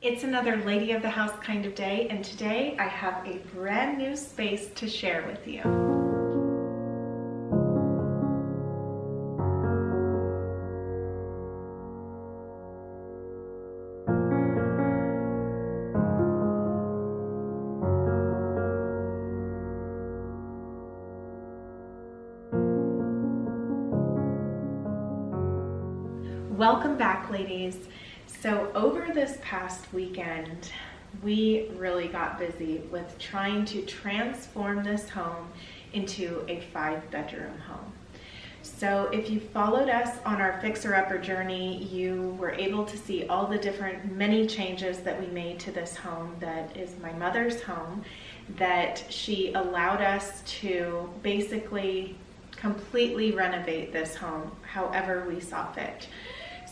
It's another lady of the house kind of day, and today I have a brand new space to share with you. Welcome back, ladies. So over this past weekend, we really got busy with trying to transform this home into a 5-bedroom home. So if you followed us on our fixer-upper journey, you were able to see all the many changes that we made to this home that is my mother's home, that she allowed us to basically completely renovate this home however we saw fit.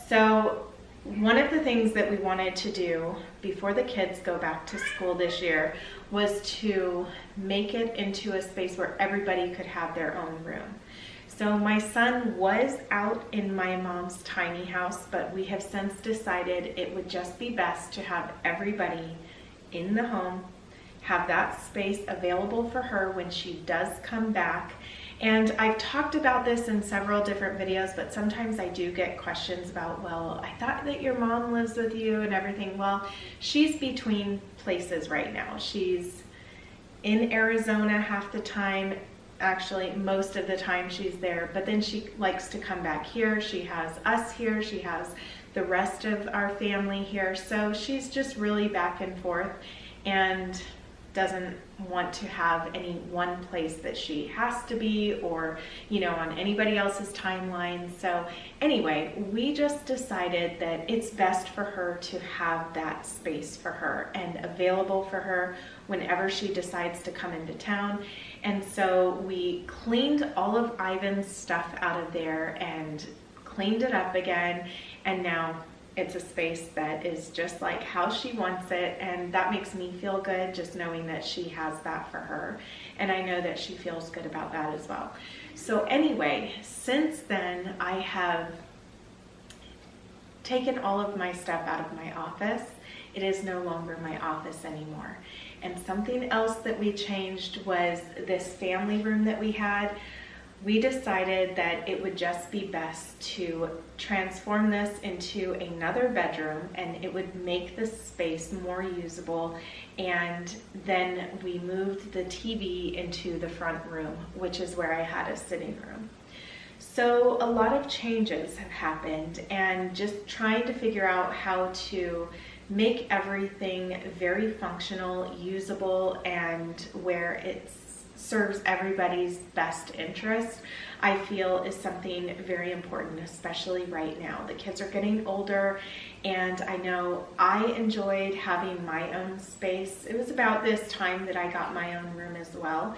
So one of the things that we wanted to do before the kids go back to school this year was to make it into a space where everybody could have their own room. So my son was out in my mom's tiny house, but we have since decided it would just be best to have everybody in the home, have that space available for her when she does come back. And I've talked about this in several different videos, but sometimes I do get questions about, well, I thought that your mom lives with you and everything. Well, she's between places right now. She's in Arizona half the time. Actually, most of the time she's there, but then she likes to come back here. She has us here. She has the rest of our family here. So she's just really back and forth and doesn't want to have any one place that she has to be, or on anybody else's timeline. So anyway, we just decided that it's best for her to have that space for her and available for her whenever she decides to come into town. And so we cleaned all of Ivan's stuff out of there and cleaned it up again, and now it's a space that is just like how she wants it, and that makes me feel good just knowing that she has that for her, and I know that she feels good about that as well. So anyway, since then I have taken all of my stuff out of my office. It is no longer my office anymore. And something else that we changed was this family room that we had. We decided that it would just be best to transform this into another bedroom, and it would make the space more usable. And then we moved the TV into the front room, which is where I had a sitting room. So a lot of changes have happened, and just trying to figure out how to make everything very functional, usable, and where it serves everybody's best interest, I feel is something very important, especially right now. The kids are getting older, and I know I enjoyed having my own space. It was about this time that I got my own room as well,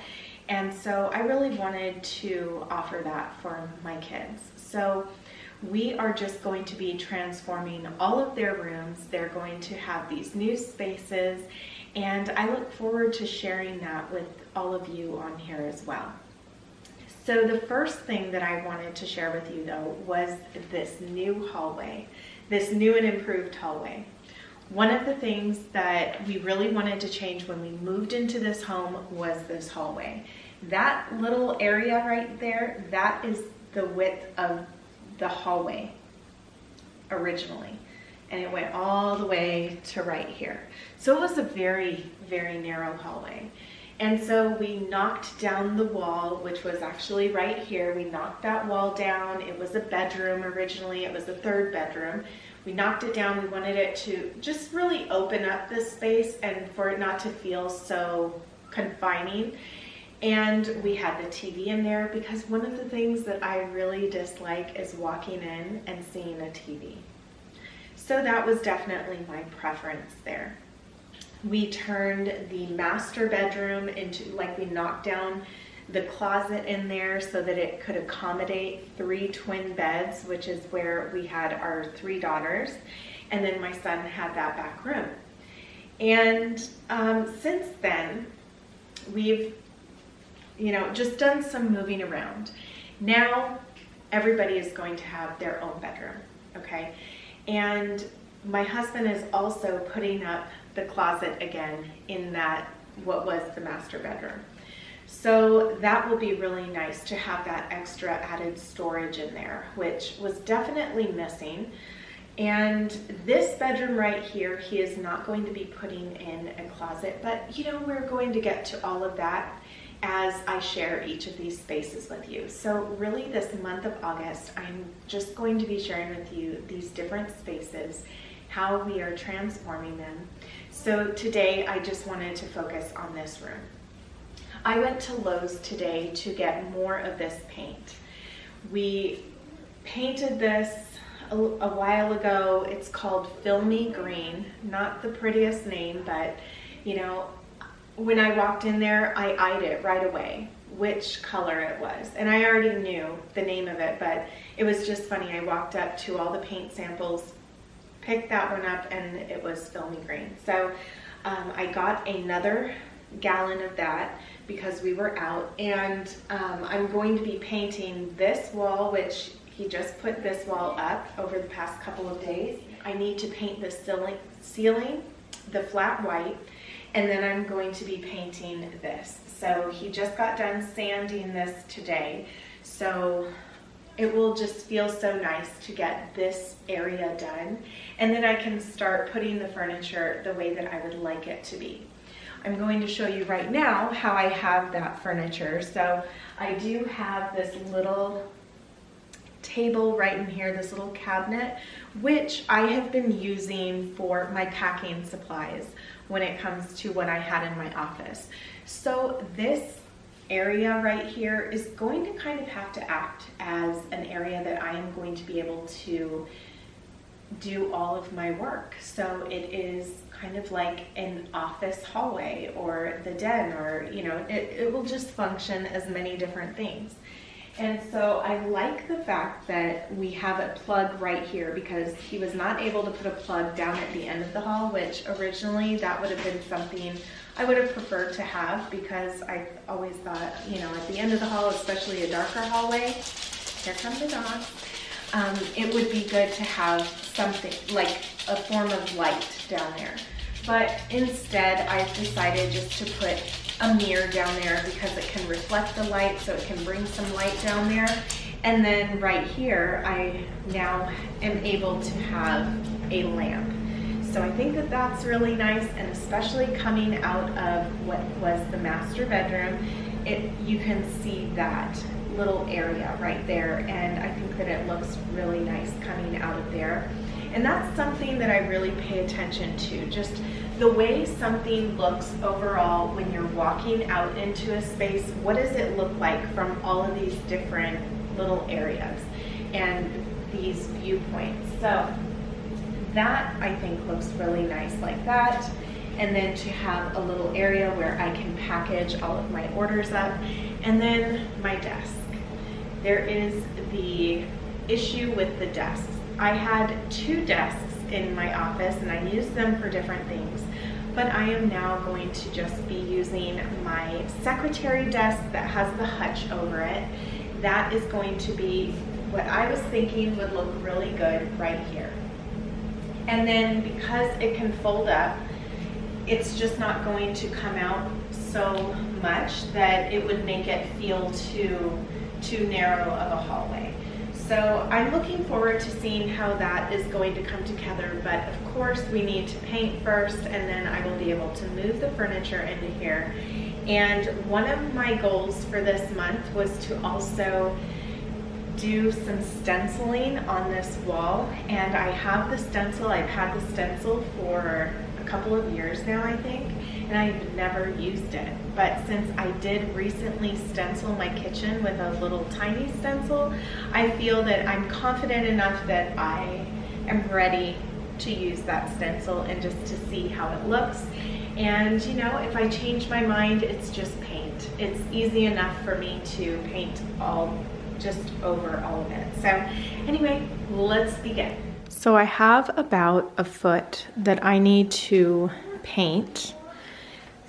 and so I really wanted to offer that for my kids. So we are just going to be transforming all of their rooms. They're going to have these new spaces, and I look forward to sharing that with all of you on here as well. So the first thing that I wanted to share with you, though, was this new hallway, this new and improved hallway. One of the things that we really wanted to change when we moved into this home was this hallway. That little area right there, that is the width of the hallway originally, and it went all the way to right here. So it was a very, very narrow hallway. And so we knocked down the wall, which was actually right here. We knocked that wall down. It was a bedroom originally. It was a 3rd bedroom. We knocked it down. We wanted it to just really open up this space and for it not to feel so confining. And we had the TV in there because one of the things that I really dislike is walking in and seeing a TV. So that was definitely my preference there. We turned the master bedroom into, we knocked down the closet in there so that it could accommodate 3 twin beds, which is where we had our 3 daughters. And then my son had that back room. And since then, we've just done some moving around. Now everybody is going to have their own bedroom, okay? And my husband is also putting up the closet again in that, what was the master bedroom. So that will be really nice to have that extra added storage in there, which was definitely missing. And this bedroom right here, he is not going to be putting in a closet, but you know, we're going to get to all of that as I share each of these spaces with you. So really this month of August, I'm just going to be sharing with you these different spaces, how we are transforming them. So today I just wanted to focus on this room. I went to Lowe's today to get more of this paint. We painted this a while ago. It's called FILMY green, not the prettiest name, but you know, when I walked in there, I eyed it right away, which color it was. And I already knew the name of it, but it was just funny. I walked up to all the paint samples, picked that one up, and it was FILMY green. So I got another gallon of that because we were out, and I'm going to be painting this wall, which he just put this wall up over the past couple of days. I need to paint the ceiling, the flat white, and then I'm going to be painting this. So he just got done sanding this today, so it will just feel so nice to get this area done, and then I can start putting the furniture the way that I would like it to be. I'm going to show you right now how I have that furniture. So I do have this little table right in here, this little cabinet, which I have been using for my packing supplies when it comes to what I had in my office. So this area right here is going to kind of have to act as an area that I am going to be able to do all of my work. So it is kind of like an office hallway or the den, or you know, it will just function as many different things. And so I like the fact that we have a plug right here, because he was not able to put a plug down at the end of the hall, which originally that would have been something I would have preferred to have, because I always thought, you know, at the end of the hall, especially a darker hallway, here come the dogs, it would be good to have something like a form of light down there. But instead, I've decided just to put a mirror down there because it can reflect the light, so it can bring some light down there. And then right here, I now am able to have a lamp. So I think that that's really nice, and especially coming out of what was the master bedroom, you can see that little area right there, and I think that it looks really nice coming out of there. And that's something that I really pay attention to, just the way something looks overall when you're walking out into a space. What does it look like from all of these different little areas and these viewpoints? So that I think looks really nice like that. And then to have a little area where I can package all of my orders up. And then my desk. There is the issue with the desks. I had 2 desks in my office and I used them for different things, but I am now going to just be using my secretary desk that has the hutch over it. That is going to be what I was thinking would look really good right here. And then because it can fold up, it's just not going to come out so much that it would make it feel too narrow of a hallway. So I'm looking forward to seeing how that is going to come together, but of course we need to paint first, and then I will be able to move the furniture into here. And one of my goals for this month was to also do some stenciling on this wall, and I have the stencil. I've had the stencil for a couple of years now, I think, and I've never used it. But since I did recently stencil my kitchen with a little tiny stencil, I feel that I'm confident enough that I am ready to use that stencil and just to see how it looks. And you know, if I change my mind, it's just paint. It's easy enough for me to paint just over all of it. So anyway, let's begin. So I have about a foot that I need to paint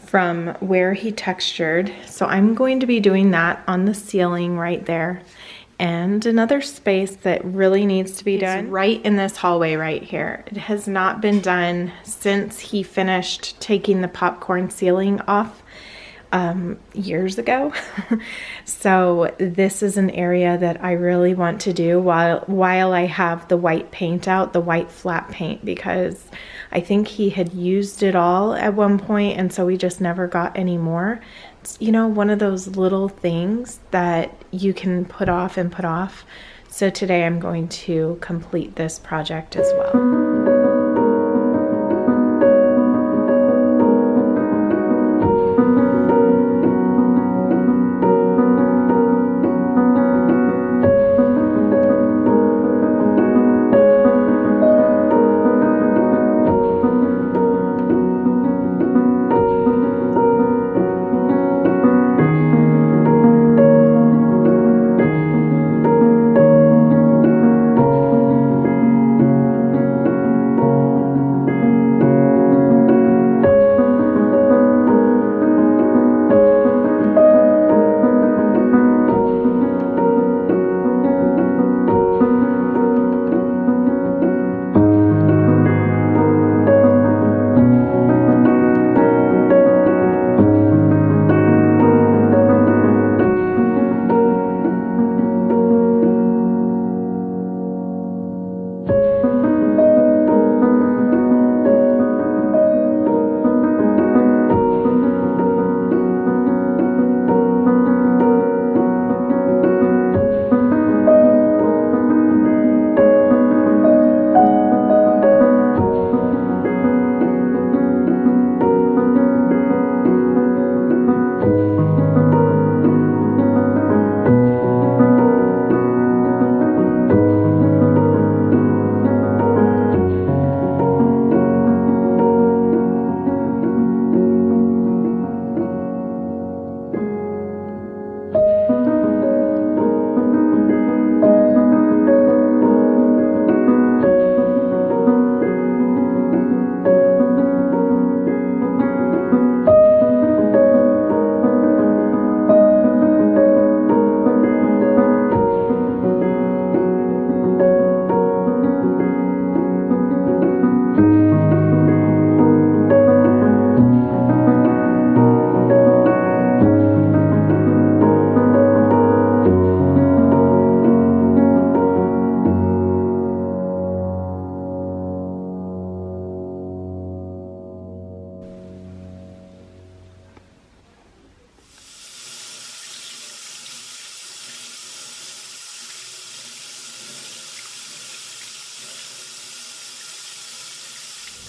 from where he textured. So I'm going to be doing that on the ceiling right there. And another space that really needs to be done right in this hallway right here. It has not been done since he finished taking the popcorn ceiling off years ago. So this is an area that I really want to do while I have the white paint out, the white flat paint, because I think he had used it all at one point, and so we just never got any more. It's, you know, one of those little things that you can put off and put off. So today I'm going to complete this project as well.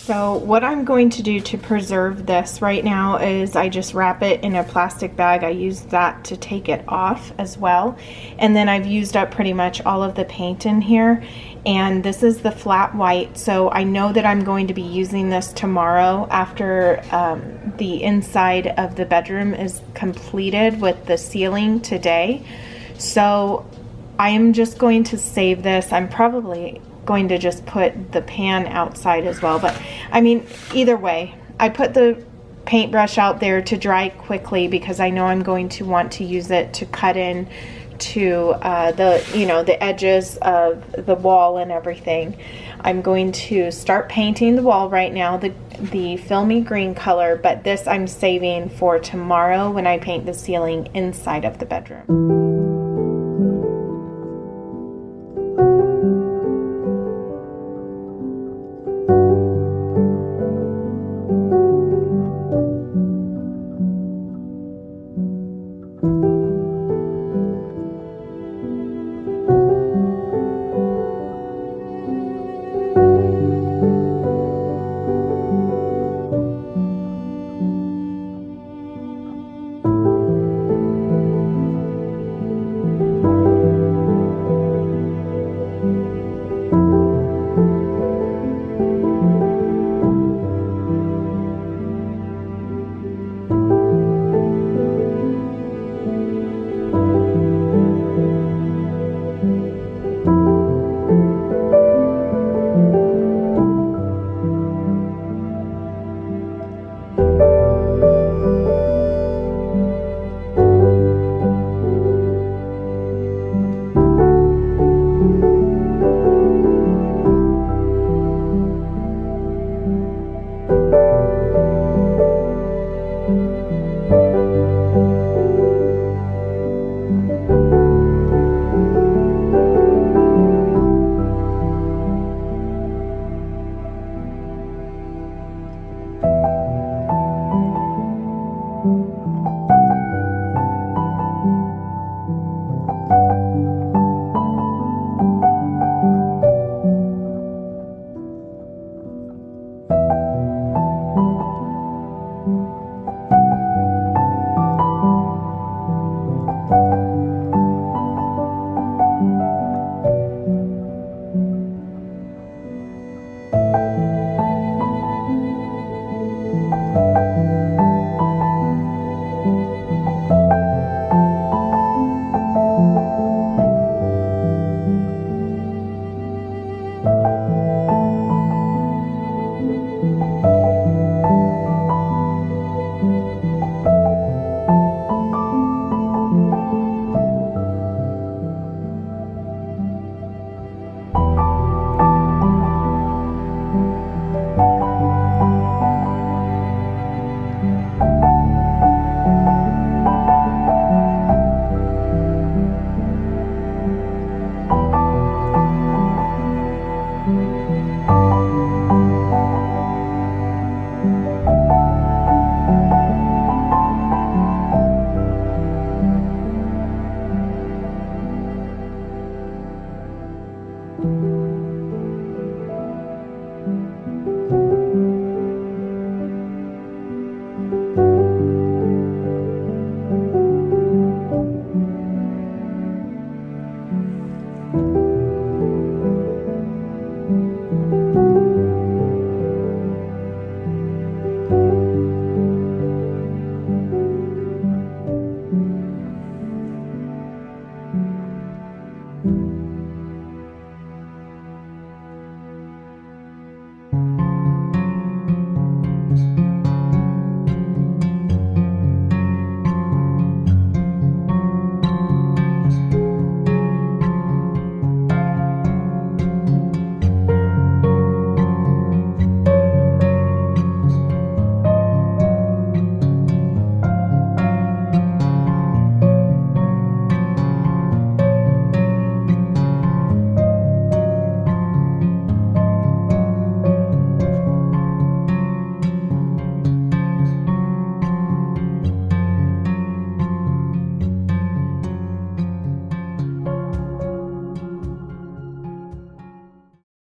So what I'm going to do to preserve this right now is I just wrap it in a plastic bag. I use that to take it off as well. And then I've used up pretty much all of the paint in here. And this is the flat white. So I know that I'm going to be using this tomorrow after the inside of the bedroom is completed with the ceiling today. So I am just going to save this. I'm probably going to just put the pan outside as well, but I mean, either way, I put the paintbrush out there to dry quickly because I know I'm going to want to use it to cut in to the edges of the wall and everything. I'm going to start painting the wall right now, the filmy green color, but this I'm saving for tomorrow when I paint the ceiling inside of the bedroom.